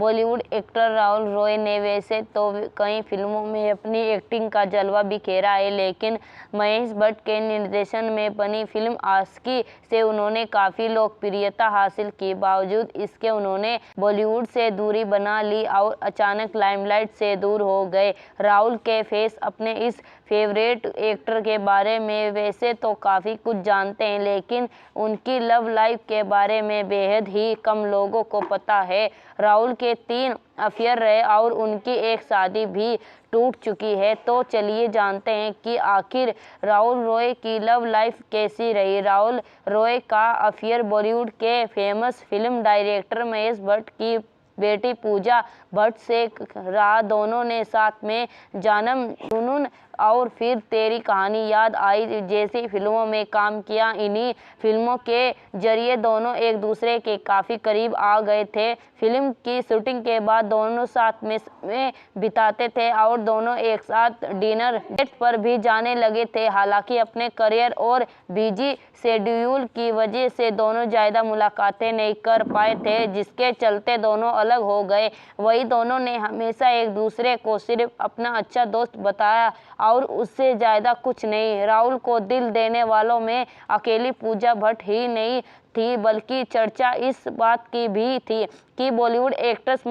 Bollywood actor Rahul Roy ने वैसे तो कई फिल्मों में अपनी एक्टिंग का जलवा बिखेरा है, लेकिन महेश भट्ट के निर्देशन में बनी फिल्म आशिकी से उन्होंने काफ़ी लोकप्रियता हासिल की। बावजूद इसके उन्होंने बॉलीवुड से दूरी बना ली और अचानक लाइमलाइट से दूर हो गए। राहुल के फैंस अपने इस फेवरेट एक्टर के बारे में वैसे तो काफ़ी कुछ जानते हैं, लेकिन उनकी लव लाइफ के बारे में बेहद ही कम लोगों को पता है। राहुल के 3 अफेयर रहे और उनकी एक शादी भी टूट चुकी है। तो चलिए जानते हैं कि आखिर राहुल रॉय की लव लाइफ कैसी रही। राहुल रॉय का अफेयर बॉलीवुड के famous film director Mahesh Bhatt की बेटी पूजा भट्ट से रहा। दोनों ने साथ में जानम जुनून और फिर तेरी कहानी याद आई जैसी फिल्मों में काम किया। इन्हीं फिल्मों के जरिए दोनों एक दूसरे के काफ़ी करीब आ गए थे। फिल्म की शूटिंग के बाद दोनों साथ में समय बिताते थे और दोनों एक साथ डिनर डेट पर भी जाने लगे थे। हालांकि अपने करियर और बिजी शेड्यूल की वजह से दोनों ज़्यादा मुलाकातें नहीं कर पाए थे, जिसके चलते दोनों अलग हो गए। वही दोनों ने हमेशा एक दूसरे को सिर्फ अपना अच्छा दोस्त बताया और उससे ज़्यादा कुछ नहीं। राहुल को दिल देने वालों में अकेली पूजा भट्ट ही नहीं थी, बल्कि चर्चा इस बात की भी थी कि बॉलीवुड एक्ट्रेस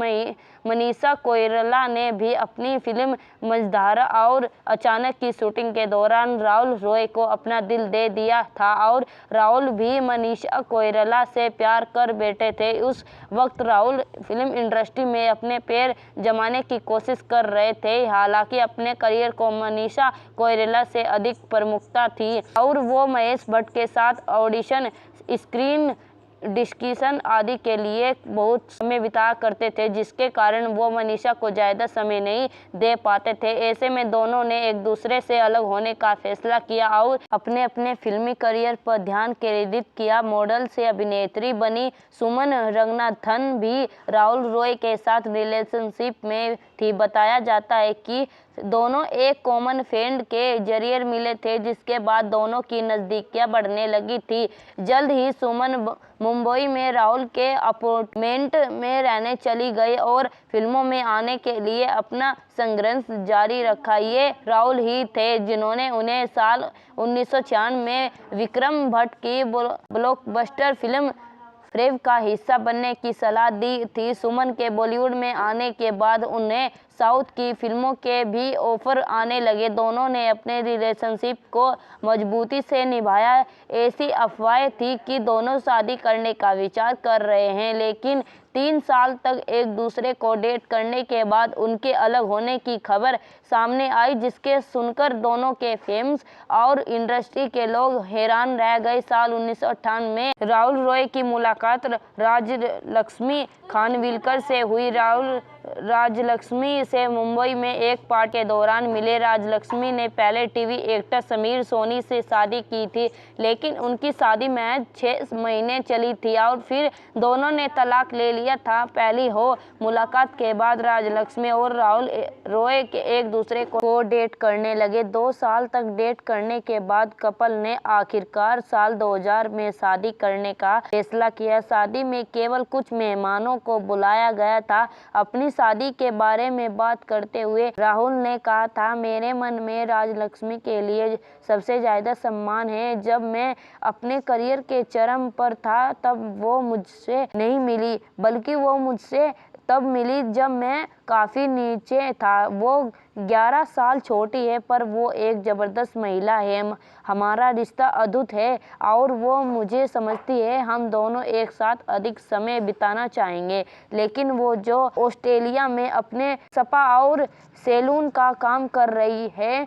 मनीषा कोइराला ने भी अपनी फिल्म मझधार और अचानक की शूटिंग के दौरान राहुल रॉय को अपना दिल दे दिया था और राहुल भी मनीषा कोइराला से प्यार कर बैठे थे। उस वक्त राहुल फिल्म इंडस्ट्री में अपने पैर जमाने की कोशिश कर रहे थे। हालांकि अपने करियर को मनीषा कोइराला से अधिक प्रमुखता थी और वो महेश भट्ट के साथ ऑडिशन, स्क्रीन डिस्कशन आदि के लिए बहुत समय बिताया करते थे, जिसके कारण वो मनीषा को ज़्यादा समय नहीं दे पाते थे। ऐसे में दोनों ने एक दूसरे से अलग होने का फैसला किया और अपने अपने फिल्मी करियर पर ध्यान केंद्रित किया। मॉडल से अभिनेत्री बनी सुमन रंगनाथन भी राहुल रॉय के साथ रिलेशनशिप में थी। बताया जाता है कि दोनों एक कॉमन फ्रेंड के जरिए मिले थे, जिसके बाद दोनों की नज़दीकियां बढ़ने लगी थी। जल्द ही सुमन मुंबई में राहुल के अपार्टमेंट में रहने चली गई और फिल्मों में आने के लिए अपना संघर्ष जारी रखा। ये राहुल ही थे जिन्होंने उन्हें साल 1996 में विक्रम भट्ट की ब्लॉकबस्टर फिल्म प्रेम का हिस्सा बनने की सलाह दी थी। सुमन के बॉलीवुड में आने के बाद उन्हें साउथ की फिल्मों के भी ऑफर आने लगे। दोनों ने अपने रिलेशनशिप को मजबूती से निभाया। ऐसी अफवाहें थी कि दोनों शादी करने का विचार कर रहे हैं, लेकिन 3 साल तक एक दूसरे को डेट करने के बाद उनके अलग होने की खबर सामने आई, जिसके सुनकर दोनों के फैंस और इंडस्ट्री के लोग हैरान रह गए। साल 1998 में राहुल रॉय की मुलाकात राजलक्ष्मी खानविलकर से हुई। राहुल राजलक्ष्मी से मुंबई में एक पार्टी के दौरान मिले। राजलक्ष्मी ने पहले टीवी एक्टर समीर सोनी से शादी की थी, लेकिन उनकी शादी महज 6 महीने चली थी और फिर दोनों ने तलाक ले लिया था। पहली हो मुलाकात के बाद राजलक्ष्मी और राहुल रॉय के एक दूसरे को डेट करने लगे। 2 साल तक डेट करने के बाद कपल ने आखिरकार साल 2000 में शादी करने का फैसला किया। शादी में केवल कुछ मेहमानों को बुलाया गया था। अपनी शादी के बारे में बात करते हुए राहुल ने कहा था, मेरे मन में राजलक्ष्मी के लिए सबसे ज़्यादा सम्मान है। जब मैं अपने करियर के चरम पर था तब वो मुझसे नहीं मिली, बल्कि वो मुझसे तब मिली जब मैं काफ़ी नीचे था। वो 11 साल छोटी है, पर वो एक ज़बरदस्त महिला है। हमारा रिश्ता अद्भुत है और वो मुझे समझती है। हम दोनों एक साथ अधिक समय बिताना चाहेंगे, लेकिन वो जो ऑस्ट्रेलिया में अपने स्पा और सैलून का काम कर रही है,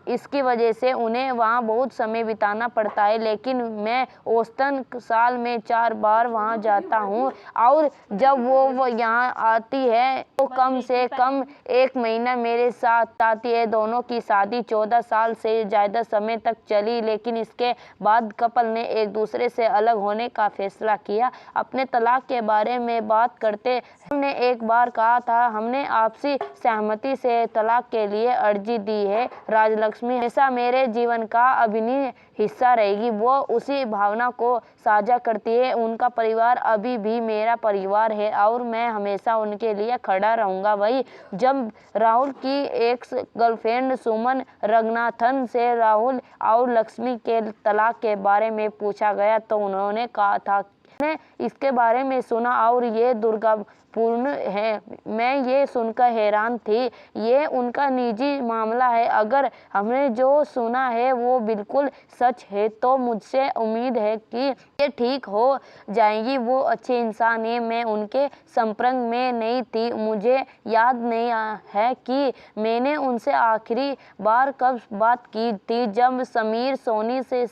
इसकी वजह से उन्हें वहाँ बहुत समय बिताना पड़ता है। लेकिन मैं औसतन साल में 4 बार वहाँ जाता हूँ और जब वो यहाँ आती है तो कम से कम 1 महीना मेरे साथ साथ ये दोनों की शादी 14 साल से ज़्यादा समय तक चली, लेकिन इसके बाद कपल ने एक दूसरे से अलग होने का फैसला किया। अपने तलाक के बारे में बात करते हमने एक बार कहा था, हमने आपसी सहमति से तलाक के लिए अर्जी दी है। राजलक्ष्मी हमेशा मेरे जीवन का अभिन्न हिस्सा रहेगी। वो उसी भावना को साझा करती है। उनका परिवार अभी भी मेरा परिवार है और मैं हमेशा उनके लिए खड़ा रहूंगा। वही जब राहुल की एक्स गर्लफ्रेंड सुमन रंगनाथन से राहुल और लक्ष्मी के तलाक के बारे में पूछा गया तो उन्होंने कहा था, मैंने इसके बारे में सुना और ये दुर्भाग्यपूर्ण है। मैं ये सुनकर हैरान थी। ये उनका निजी मामला है। अगर हमने जो सुना है वो बिल्कुल सच है तो मुझसे उम्मीद है कि ये ठीक हो जाएगी। वो अच्छे इंसान है। मैं उनके संपर्क में नहीं थी। मुझे याद नहीं है कि मैंने उनसे आखिरी बार कब बात की थी। जब समीर सोनी से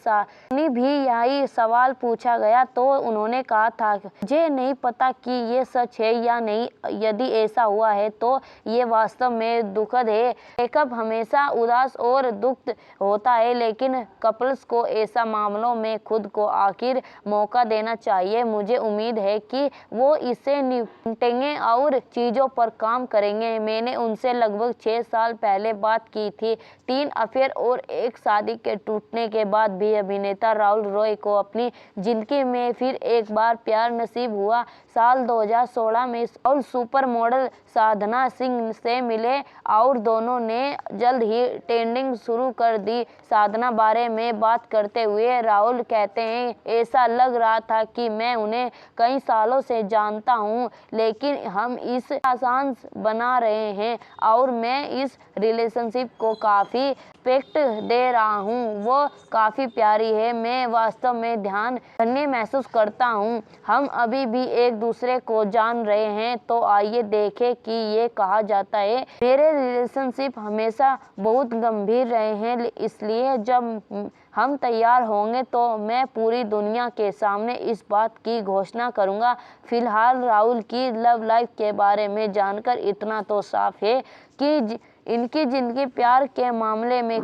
भी यही सवाल पूछा गया तो उन्होंने कहा था, मुझे नहीं पता कि ये सच है या नहीं। यदि ऐसा हुआ है तो ये वास्तव में दुखद है। ब्रेकअप हमेशा उदास और दुख होता है, लेकिन कपल्स को ऐसा मामलों में खुद को आखिर मौका देना चाहिए। मुझे उम्मीद है कि वो इसे निपटेंगे और चीज़ों पर काम करेंगे। मैंने उनसे लगभग 6 साल पहले बात की थी। 3 अफेयर और एक शादी के टूटने के बाद भी अभिनेता राहुल रॉय को अपनी जिंदगी में फिर एक बार प्यार नसीब हुआ। साल 2016 में राहुल सुपर मॉडल साधना सिंह से मिले और दोनों ने जल्द ही डेटिंग शुरू कर दी। साधना बारे में बात करते हुए राहुल कहते हैं, ऐसा लग रहा था कि मैं उन्हें कई सालों से जानता हूं, लेकिन हम इस आसान बना रहे हैं और मैं इस रिलेशनशिप को काफ़ी रिस्पेक्ट दे रहा हूं। वो काफ़ी प्यारी है। मैं वास्तव में धन्य महसूस करता हूं। हम अभी भी एक दूसरे को जान रहे हैं। तो आइए देखें कि ये कहा जाता है। मेरे रिलेशनशिप हमेशा बहुत गंभीर रहे हैं, इसलिए जब हम तैयार होंगे तो मैं पूरी दुनिया के सामने इस बात की घोषणा करूंगा। फिलहाल राहुल की लव लाइफ के बारे में जानकर इतना तो साफ है कि इनकी जिंदगी प्यार के मामले में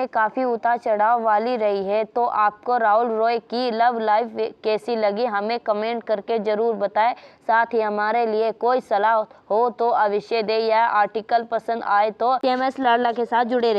काफ़ी उतार चढ़ाव वाली रही है। तो आपको राहुल रॉय की लव लाइफ कैसी लगी, हमें कमेंट करके ज़रूर बताएं। साथ ही हमारे लिए कोई सलाह हो तो अवश्य दें या आर्टिकल पसंद आए तो TMS लाडला के साथ जुड़े रहिए।